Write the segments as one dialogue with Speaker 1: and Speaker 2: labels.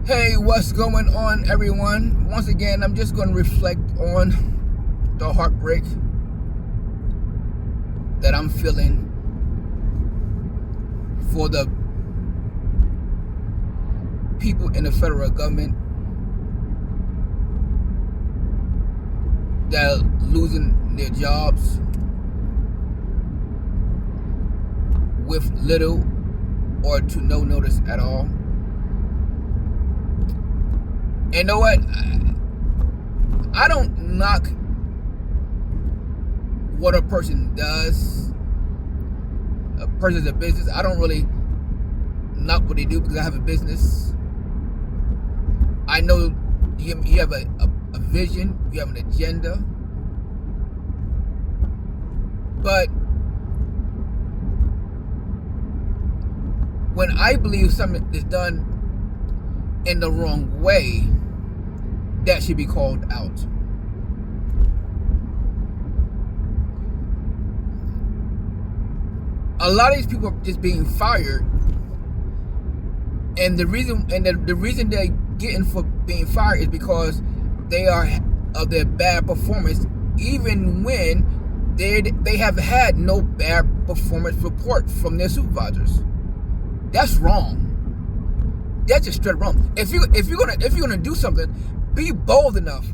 Speaker 1: Hey, what's going on, everyone? Once again, I'm just going to reflect on the heartbreak that I'm feeling for the people in the federal government that are losing their jobs with little or to no notice at all. And you know what? I don't knock what a person does. A person's a business. I don't really knock what they do because I have a business. I know you have a vision, you have an agenda. But when I believe something is done in the wrong way, that should be called out. A lot of these people are just being fired, and the reason they're getting for being fired is because they are of their bad performance, even when they have had no bad performance report from their supervisors. That's wrong. That's just straight wrong. If you're gonna do something, be bold enough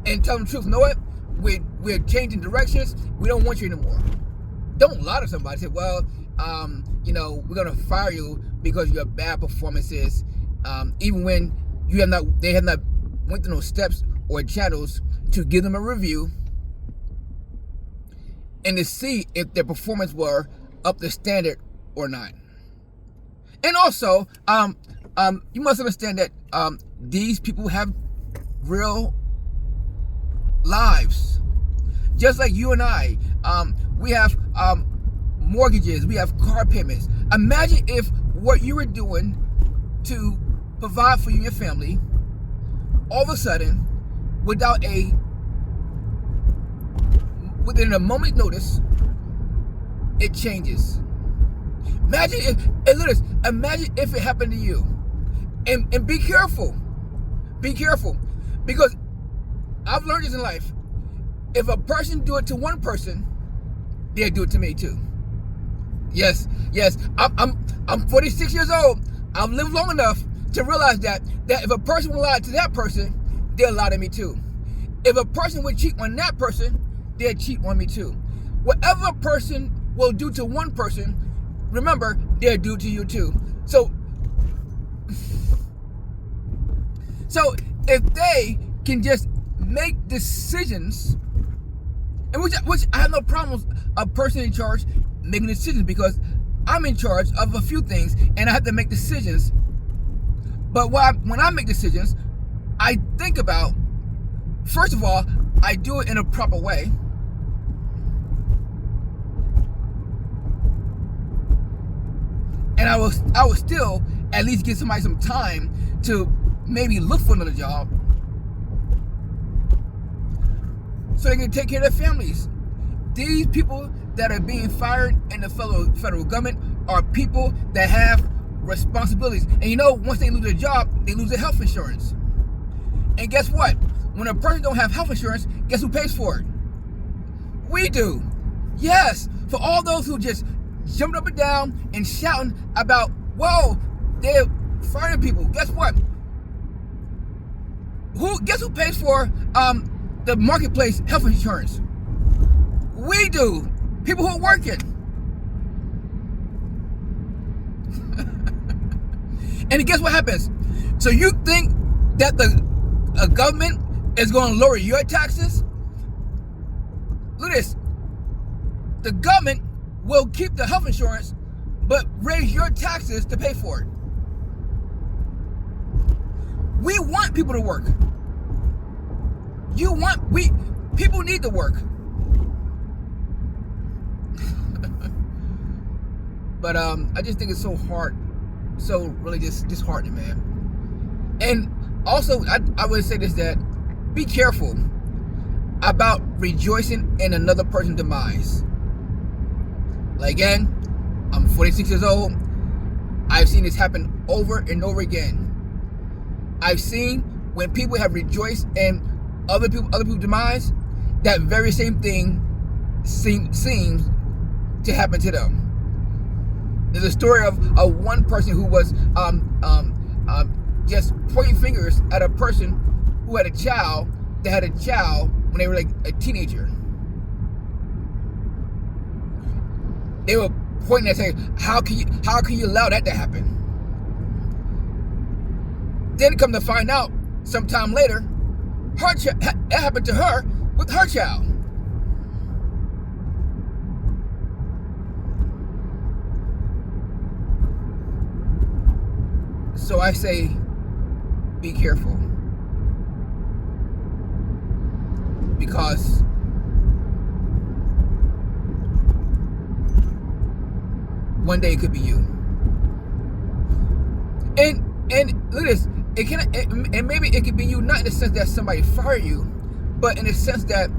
Speaker 1: and tell them the truth. You know what? We're changing directions. We don't want you anymore. Don't lie to somebody. Say, well, we're gonna fire you because your bad performances, even when they have not went through those steps or channels to give them a review and to see if their performance were up to standard or not. And also, you must understand that these people have real lives, just like you and I. We have mortgages, we have car payments. Imagine if what you were doing to provide for you and your family, all of a sudden, within a moment's notice, it changes. Imagine if it happened to you. And be careful. Be careful. Because I've learned this in life. If a person do it to one person, they'll do it to me too. Yes. I'm 46 years old. I've lived long enough to realize that if a person will lie to that person, they'll lie to me too. If a person would cheat on that person, they'll cheat on me too. Whatever a person will do to one person, remember, they'll do to you too. So if they can just make decisions, and which I have no problem with a person in charge making decisions, because I'm in charge of a few things and I have to make decisions. But when I make decisions, I think about, first of all, I do it in a proper way. And I will still at least give somebody some time to maybe look for another job so they can take care of their families. These people that are being fired in the federal government are people that have responsibilities. And once they lose their job, they lose their health insurance. And guess what? When a person don't have health insurance, guess who pays for it? We do. Yes, for all those who just jumping up and down and shouting about, whoa, they're firing people. Guess what? Guess who pays for the marketplace health insurance? We do. People who are working. And guess what happens? So you think that the government is going to lower your taxes? Look at this. The government will keep the health insurance, but raise your taxes to pay for it. We want people to work. People need to work. But I just think it's so hard, so really just disheartening, man. And also, I would say this, that be careful about rejoicing in another person's demise. Like, again, I'm 46 years old. I've seen this happen over and over again. I've seen when people have rejoiced in other people's demise, that very same thing seems to happen to them. There's a story of one person who was just pointing fingers at a person who had a child that had a child when they were like a teenager. They were pointing and saying, "How can you allow that to happen?" Then come to find out, sometime later, that happened to her with her child. So I say, be careful. Because one day it could be you. And look at this. And maybe it could be you, not in the sense that somebody fired you, but in the sense that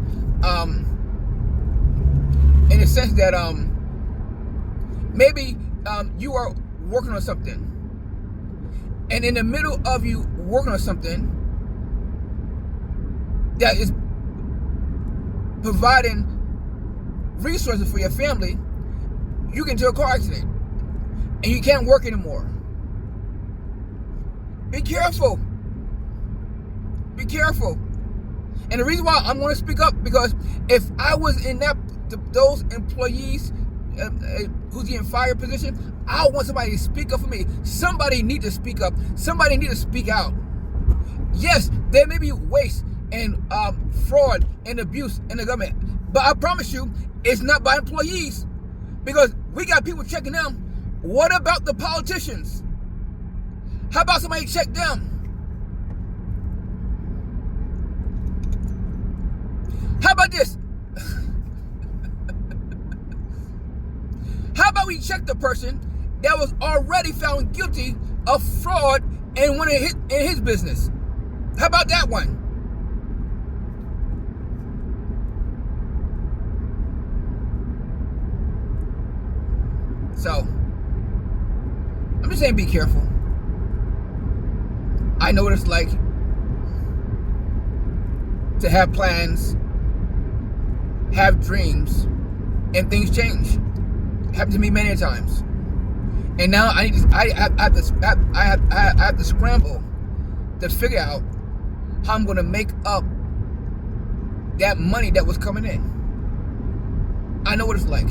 Speaker 1: maybe you are working on something, and in the middle of you working on something that is providing resources for your family, you get into a car accident and you can't work anymore. Be careful. Be careful. And the reason why I'm going to speak up, because if I was in those employees who's getting fired position, I want somebody to speak up for me. Somebody need to speak up. Somebody need to speak out. Yes, there may be waste and fraud and abuse in the government, but I promise you, it's not by employees, because we got people checking them. What about the politicians? How about somebody check them? How about this? How about we check the person that was already found guilty of fraud in his business? How about that one? So, I'm just saying, be careful. I know what it's like to have plans, have dreams, and things change. It happened to me many times, and now I have to scramble to figure out how I'm going to make up that money that was coming in. I know what it's like,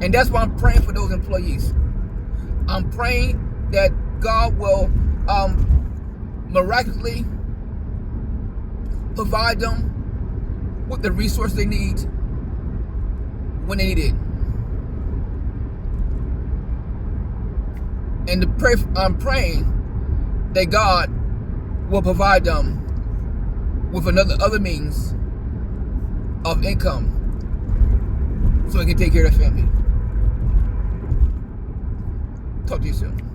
Speaker 1: and that's why I'm praying for those employees. I'm praying that God will miraculously provide them with the resource they need when they need it. And I'm praying that God will provide them with other means of income so they can take care of their family. Talk to you soon.